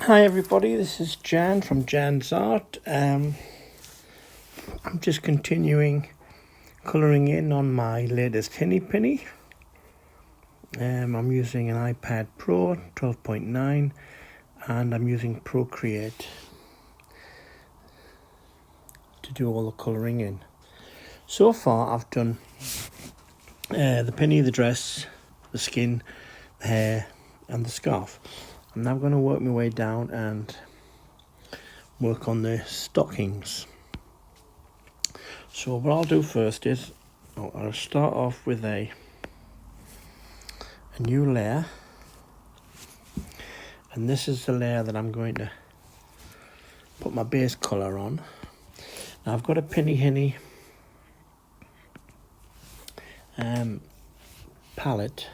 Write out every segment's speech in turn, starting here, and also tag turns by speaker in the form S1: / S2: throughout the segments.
S1: Hi everybody, this is Jan from Jan's Art. I'm just continuing colouring in on my latest Pinnie. I'm using an iPad Pro 12.9 and I'm using Procreate to do all the colouring in. So far I've done the Pinnie, the dress, the skin, the hair and the scarf. I'm now going to work my way down and work on the stockings. So what I'll do first is I'll start off with a new layer, and this is the layer that I'm going to put my base colour on. Now I've got a Pinnie Hinnies palette,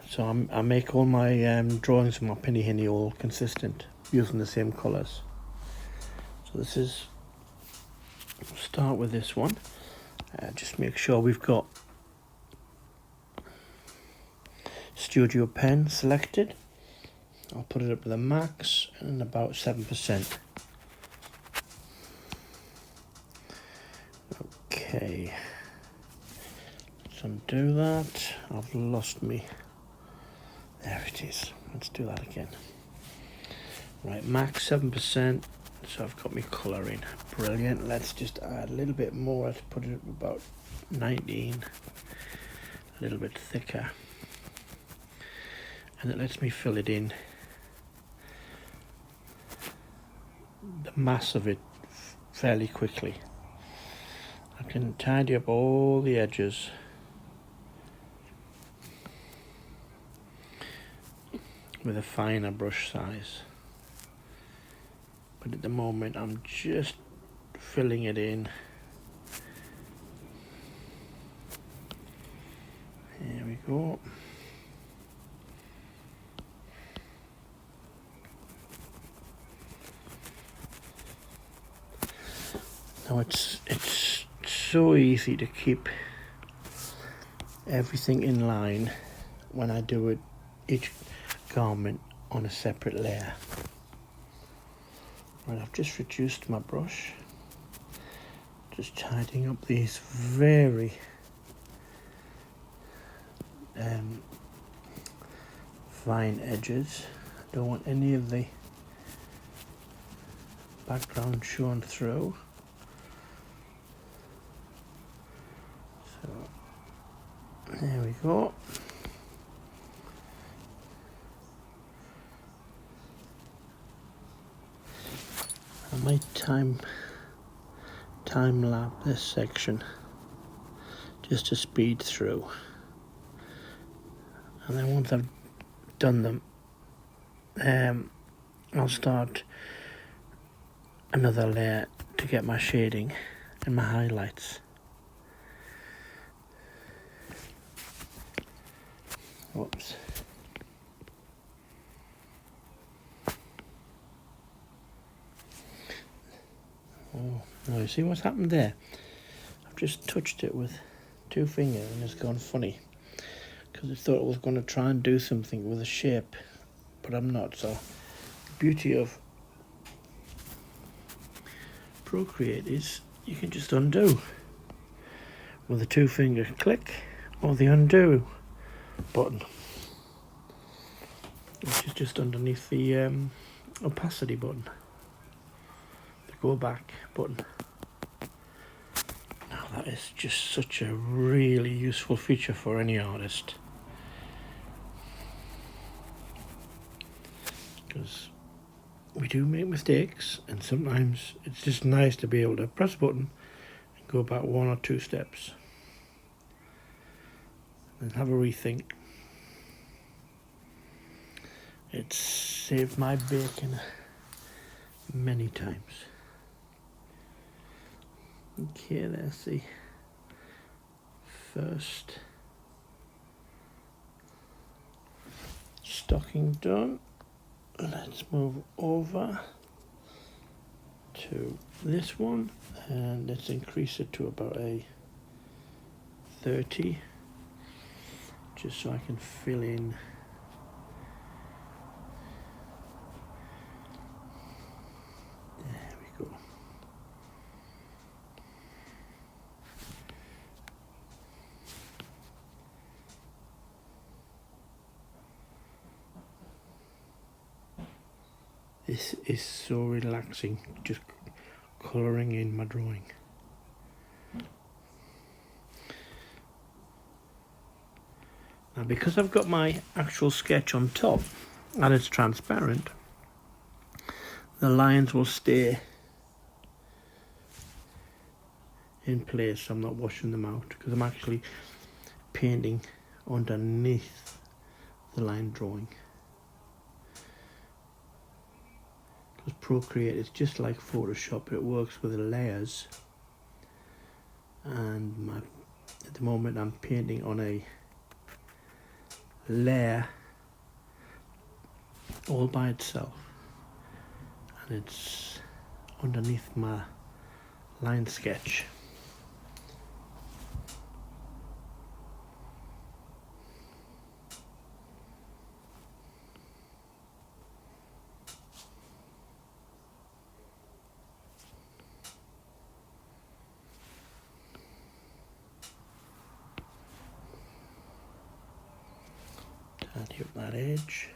S1: so I make all my drawings of my Pinnie Hinnies all consistent using the same colours. So this is, we'll start with this one. Just make sure we've got Studio Pen selected. I'll put it up to the max and about 7%. Okay, let's undo that. I've lost me. There it is. Let's do that again. Right, max 7%. So I've got my colour in. Brilliant. Let's just add a little bit more. Let's put it about 19. A little bit thicker. And it lets me fill it in. The mass of it fairly quickly. I can tidy up all the edges with a finer brush size. But at the moment I'm just filling it in. There we go. Now it's so easy to keep everything in line when I do it, each garment on a separate layer. Right, I've just reduced my brush, just tidying up these very fine edges. I don't want any of the background shown through. So there we go. I might time lapse this section just to speed through, and then once I've done them, I'll start another layer to get my shading and my highlights. Whoops. Oh, now you see what's happened there? I've just touched it with 2 fingers and it's gone funny, because I thought I was going to try and do something with a shape, but I'm not. So the beauty of Procreate is you can just undo with a 2-finger click, or the undo button, which is just underneath the opacity button, the go back button. Now that is just such a really useful feature for any artist, because we do make mistakes, and sometimes it's just nice to be able to press a button and go back 1 or 2 steps and have a rethink. It's saved my bacon many times. Okay, there's the first stocking done. Let's move over to this one and let's increase it to about a 30, just so I can fill in This is so relaxing, just colouring in my drawing. Now because I've got my actual sketch on top and it's transparent, the lines will stay in place. I'm not washing them out because I'm actually painting underneath the line drawing. Because Procreate is just like Photoshop, it works with the layers, and at the moment I'm painting on a layer all by itself, and it's underneath my line sketch. Tidy up that edge.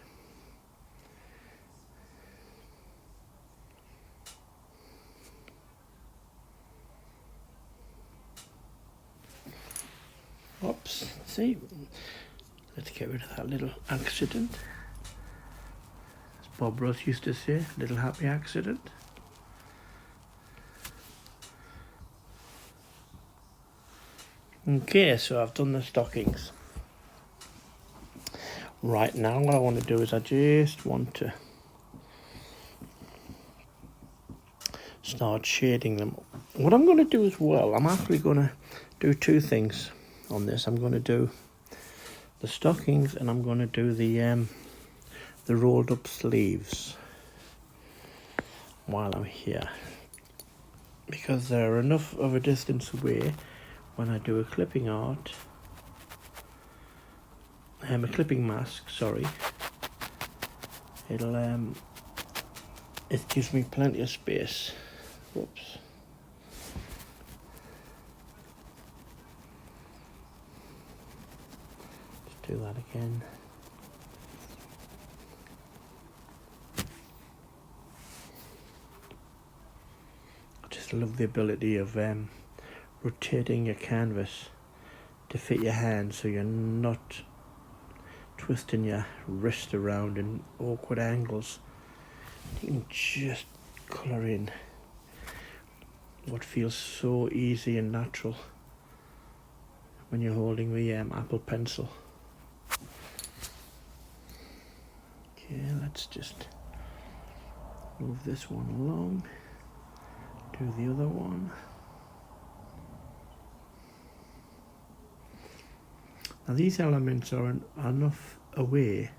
S1: Oops, see, let's get rid of that little accident. As Bob Ross used to say, little happy accident. Okay, so I've done the stockings. Right now what I want to do is I just want to start shading them. What I'm going to do as well, I'm actually going to do two things on this. I'm going to do the stockings and I'm going to do the rolled up sleeves while I'm here, because they're enough of a distance away when I do a clipping art. A clipping mask, sorry. It gives me plenty of space. Whoops. Let's do that again. I just love the ability of rotating your canvas to fit your hand, so you're not twisting your wrist around in awkward angles. You can just colour in what feels so easy and natural when you're holding the Apple Pencil. Okay, let's just move this one along, do the other one. Now these elements are enough away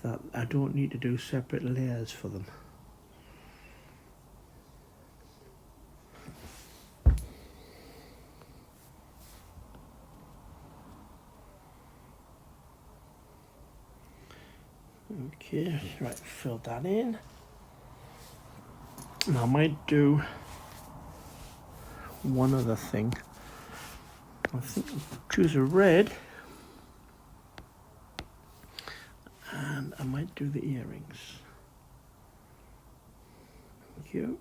S1: that I don't need to do separate layers for them. Okay, right, fill that in. Now I might do one other thing. I think I'll choose a red. And I might do the earrings. Thank you.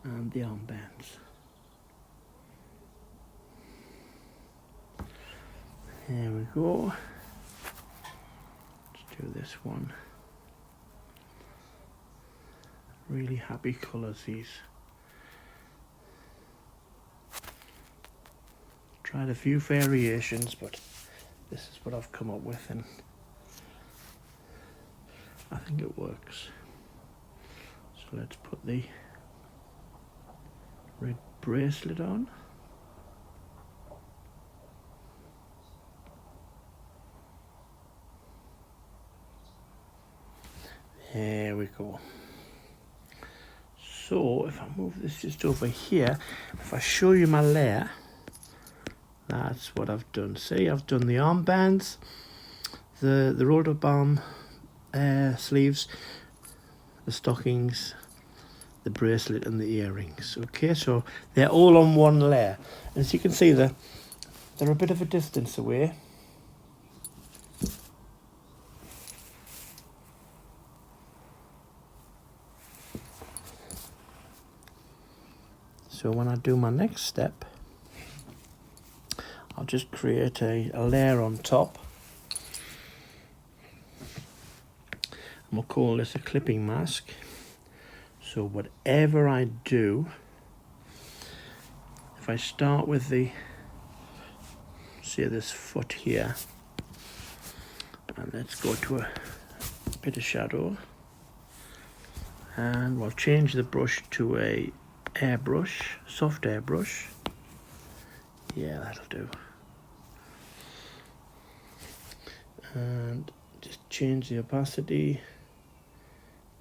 S1: And the armbands. There we go. Let's do this one. Really happy colours these. Tried a few variations, but this is what I've come up with, and I think it works. So let's put the red bracelet on. There we go. So if I move this just over here, if I show you my layer, that's what I've done. See, I've done the armbands, the rolled up arm sleeves, the stockings, the bracelet and the earrings. Okay, so they're all on one layer. As you can see, they're a bit of a distance away. So when I do my next step, I'll just create a layer on top. And we'll call this a clipping mask. So whatever I do, if I start with the, say this foot here, and let's go to a bit of shadow, and we'll change the brush to a airbrush, soft airbrush. Yeah, that'll do. And just change the opacity,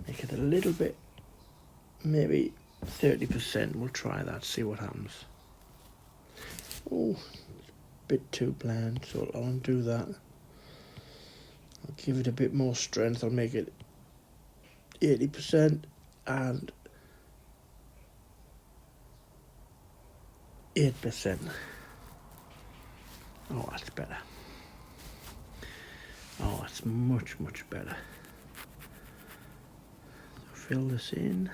S1: make it a little bit, maybe 30%. We'll try that, see what happens. Oh, it's a bit too bland, so I'll undo that. I'll give it a bit more strength. I'll make it 80% and 8%. Oh, that's better. Oh, that's much, much better. So fill this in.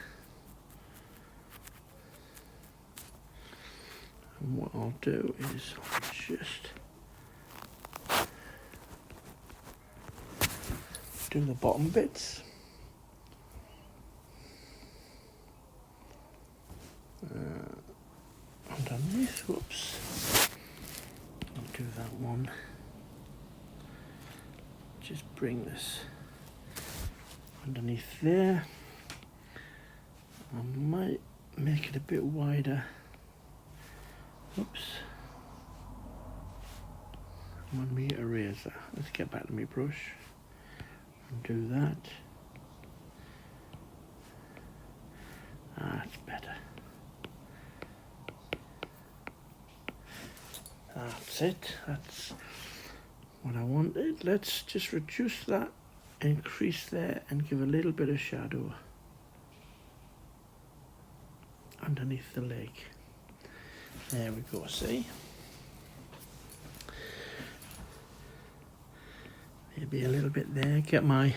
S1: And what I'll do is I'll just do the bottom bits. Underneath, whoops. I'll do that one. Just bring this underneath there. I might make it a bit wider. Oops. I'm on my eraser. Let's get back to my brush and do that. That's better. That's it. That's what I wanted. Let's just reduce that, increase there, and give a little bit of shadow underneath the leg. There we go, see? Maybe a little bit there. Get my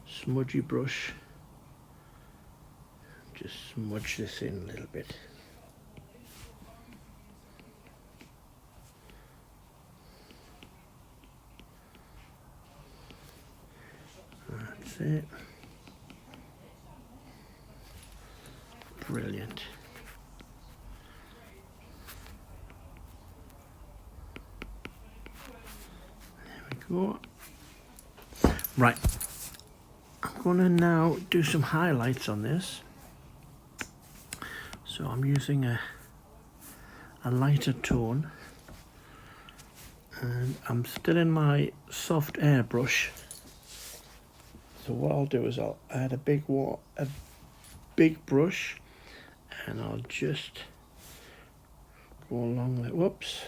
S1: smudgy brush. Just smudge this in a little bit. That's it. Brilliant. There we go. Right. I'm going to now do some highlights on this. So I'm using a lighter tone. And I'm still in my soft airbrush. So what I'll do is I'll add a big brush, and I'll just go along the, whoops.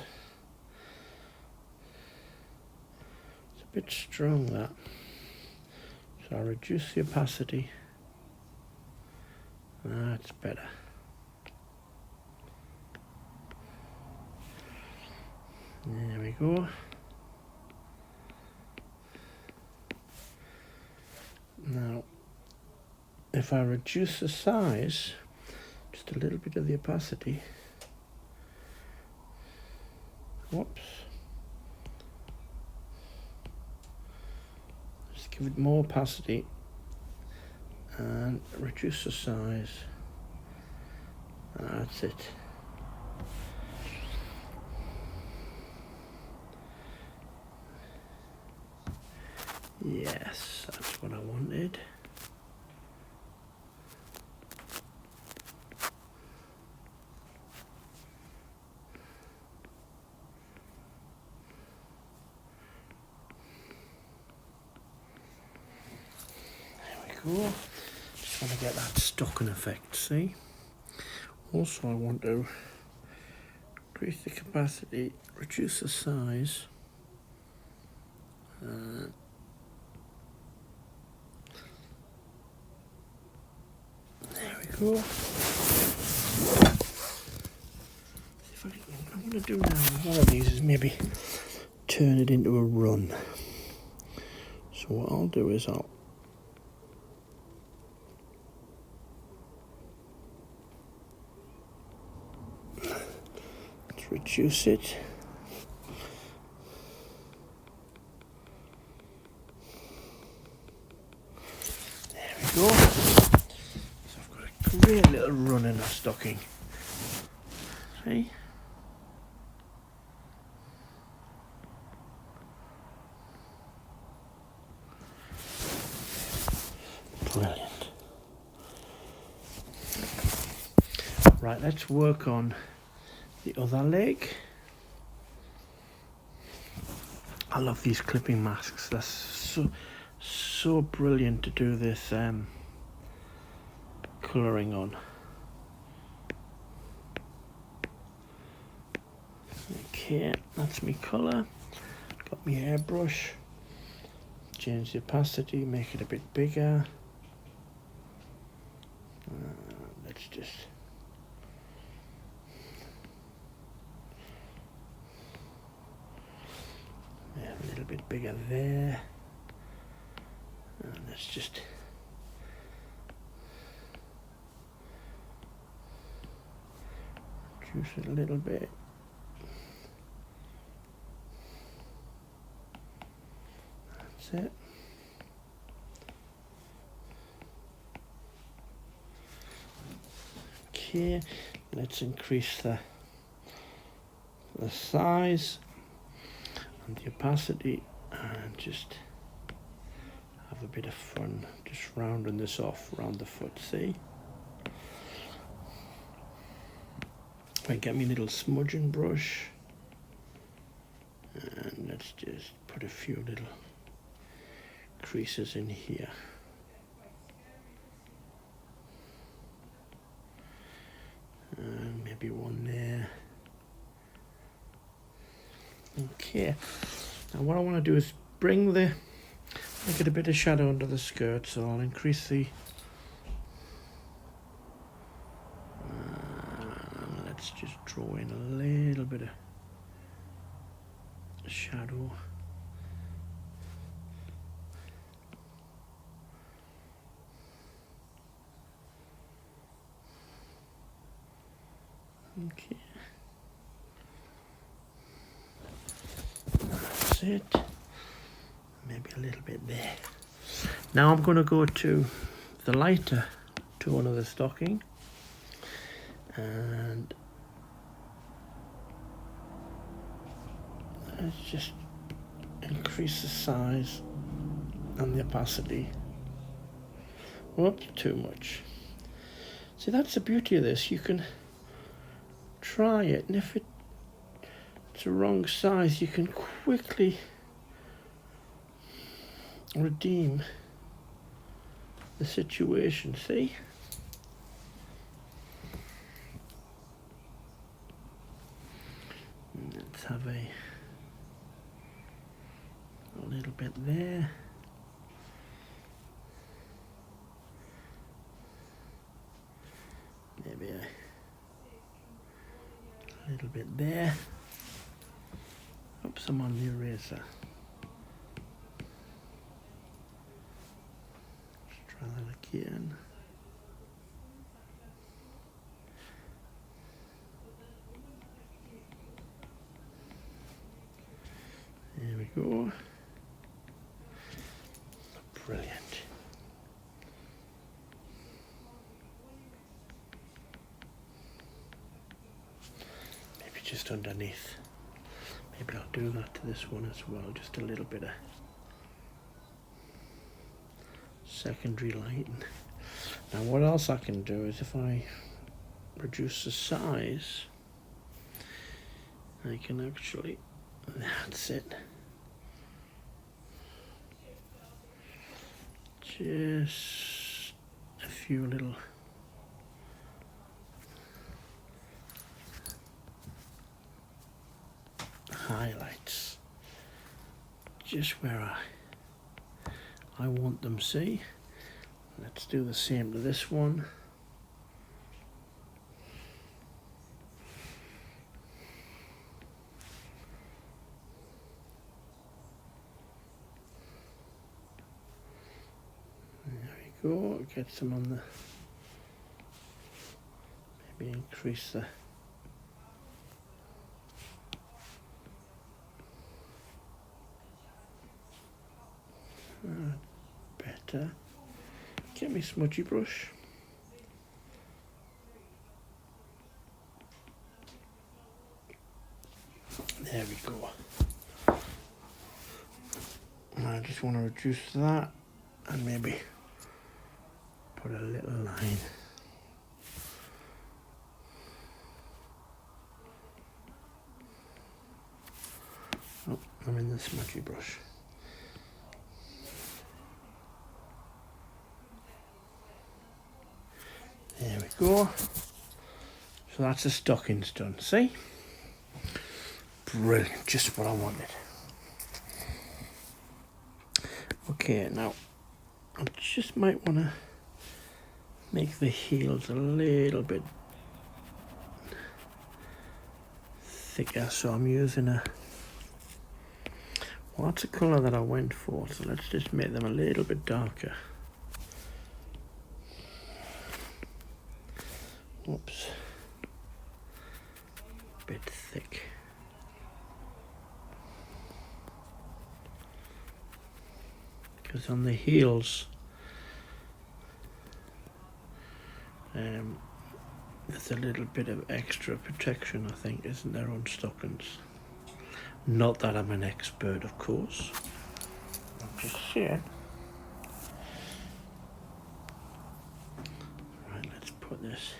S1: It's a bit strong, that. So I'll reduce the opacity. That's better. There we go. Now, if I reduce the size, just a little bit of the opacity, whoops, just give it more opacity and reduce the size. That's it. Yes, that's what I wanted. There we go. Just want to get that stocking effect, see? Also, I want to increase the capacity, reduce the size. Cool. If what I'm going to do now with one of these is maybe turn it into a run. So what I'll do is I'll reduce it. There we go. So I've got a great little run in a stocking. See? Brilliant. Right, let's work on the other leg. I love these clipping masks. That's so brilliant to do this colouring on. Okay, that's my colour. Got my airbrush. Change the opacity, make it a bit bigger. Let's just a little bit bigger there. And let's just reduce it a little bit. That's it. Okay, let's increase the size and the opacity and just have a bit of fun just rounding this off around the foot. See? I get me little smudging brush and let's just put a few little creases in here. And maybe one there. Okay, now what I want to do is make it a bit of shadow under the skirt, so I'll increase the let's just draw in a little bit of shadow. Okay, that's it. Maybe a little bit there. Now I'm going to go to the lighter tone of the stocking and let's just increase the size and the opacity. Whoops, too much. See, that's the beauty of this. You can try it, and if it's the wrong size, you can quickly redeem the situation. See? Let's have a little bit there. Maybe a little bit there. Oops, I'm on the eraser. Let's try that again. There we go. Brilliant. Maybe just underneath. Maybe I'll do that to this one as well. Just a little bit of secondary lighting. Now what else I can do is if I reduce the size, I can actually, that's it. Just a few little highlights, just where I want them. See? Let's do the same to this one. Go, get some on the, maybe increase the Better. Get me smudgy brush. There we go. And I just want to reduce that and maybe put a little line. Oh, I'm in the smudgy brush. There we go. So that's the stockings done, see? Brilliant, just what I wanted. Okay, now I just might want to make the heels a little bit thicker, so I'm using well, that's a colour that I went for, so let's just make them a little bit darker. Whoops. Bit thick. Because on the heels, there's a little bit of extra protection, I think, isn't there, on stockings? Not that I'm an expert, of course. I'm just saying. Right, let's put this.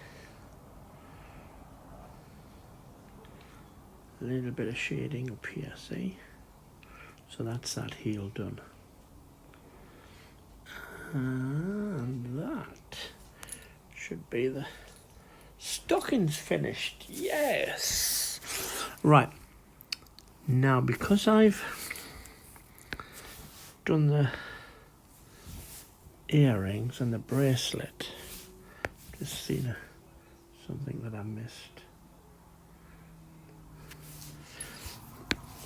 S1: A little bit of shading up here, see? So that's that heel done. And that should be the stockings finished. Yes! Right. Now, because I've done the earrings and the bracelet, just seen something that I missed.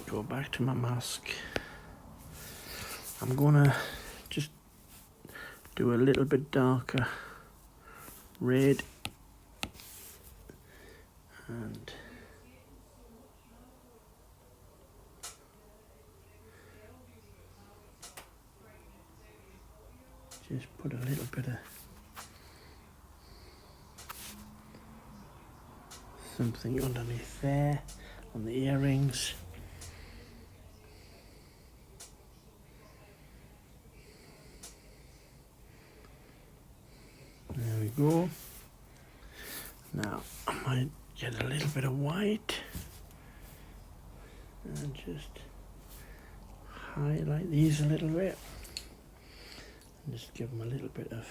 S1: Go back to my mask. I'm gonna just do a little bit darker red and just put a little bit of something underneath there on the earrings. There we go. Now I might get a little bit of white and just highlight these a little bit and just give them a little bit of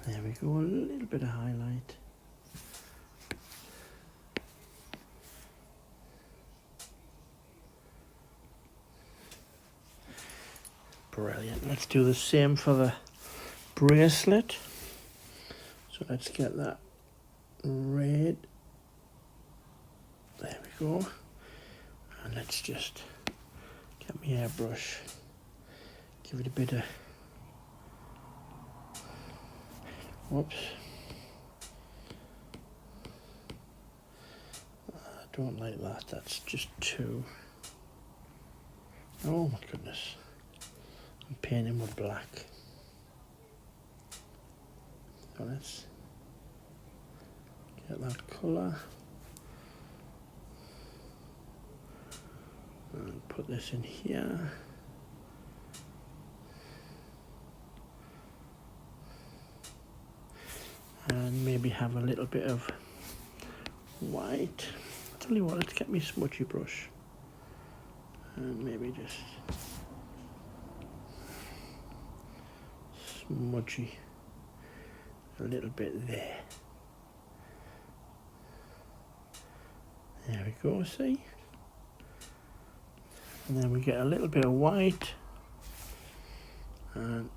S1: there we go, a little bit of highlight. Brilliant. Let's do the same for the bracelet. So let's get that red. There we go. And let's just get my airbrush. Give it a bit of... Whoops. I don't like that. That's just too... Oh my goodness. I'm painting with black. So let's get that colour and put this in here. And maybe have a little bit of white. Tell you what, let's get me smudgy brush and maybe just smudgy a little bit there. There we go, see? And then we get a little bit of white and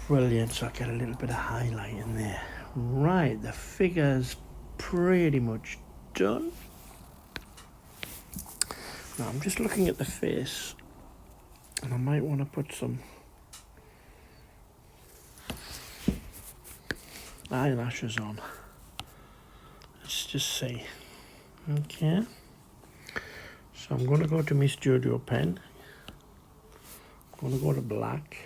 S1: brilliant, so I get a little bit of highlight in there. Right, the figure's pretty much done. Now I'm just looking at the face and I might want to put some eyelashes on. Let's just see. Okay. So I'm going to go to my studio pen. I'm going to go to black.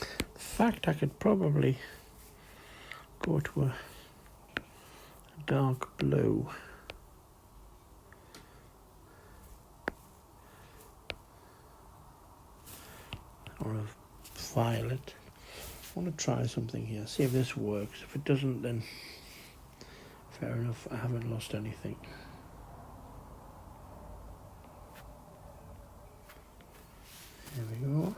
S1: In fact, I could probably go to a dark blue. Or a violet. I want to try something here, see if this works. If it doesn't, then fair enough, I haven't lost anything. There we go.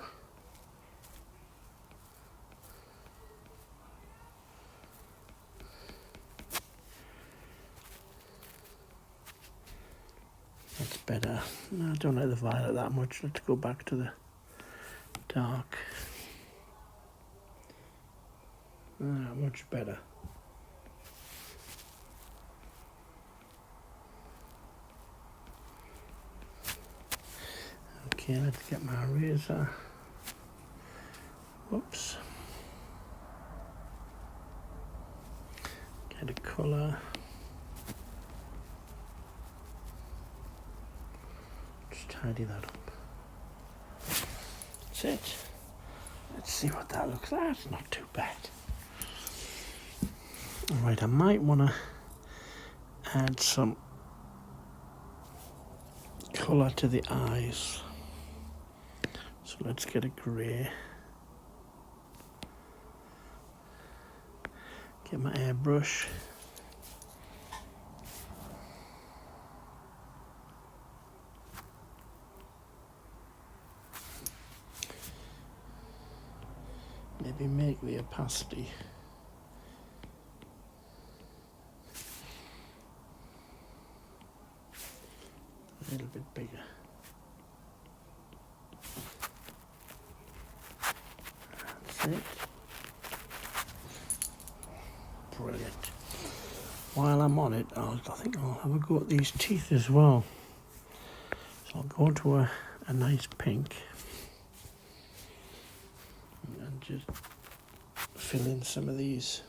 S1: That's better. No, I don't like the violet that much. Let's go back to the dark. Much better. Okay, let's get my razor. Whoops. Get a colour. Just tidy that up. That's it. Let's see what that looks like. It's not too bad. Alright, I might want to add some colour to the eyes. So let's get a grey. Get my airbrush. Maybe make the opacity a little bit bigger. That's it. Brilliant. While I'm on it, I think I'll have a go at these teeth as well. So I'll go to a nice pink and just fill in some of these.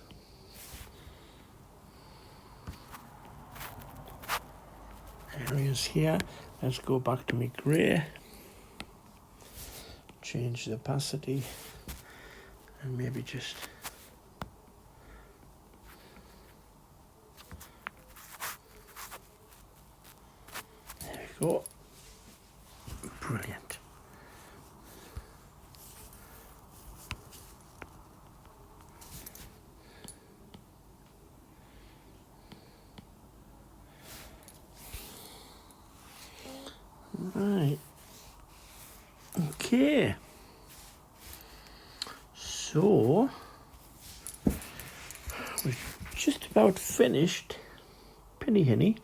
S1: Areas here. Let's go back to my grey, change the opacity, and maybe just there we go. Brilliant. Right. Okay. So we've just about finished Pinnie Hinnie.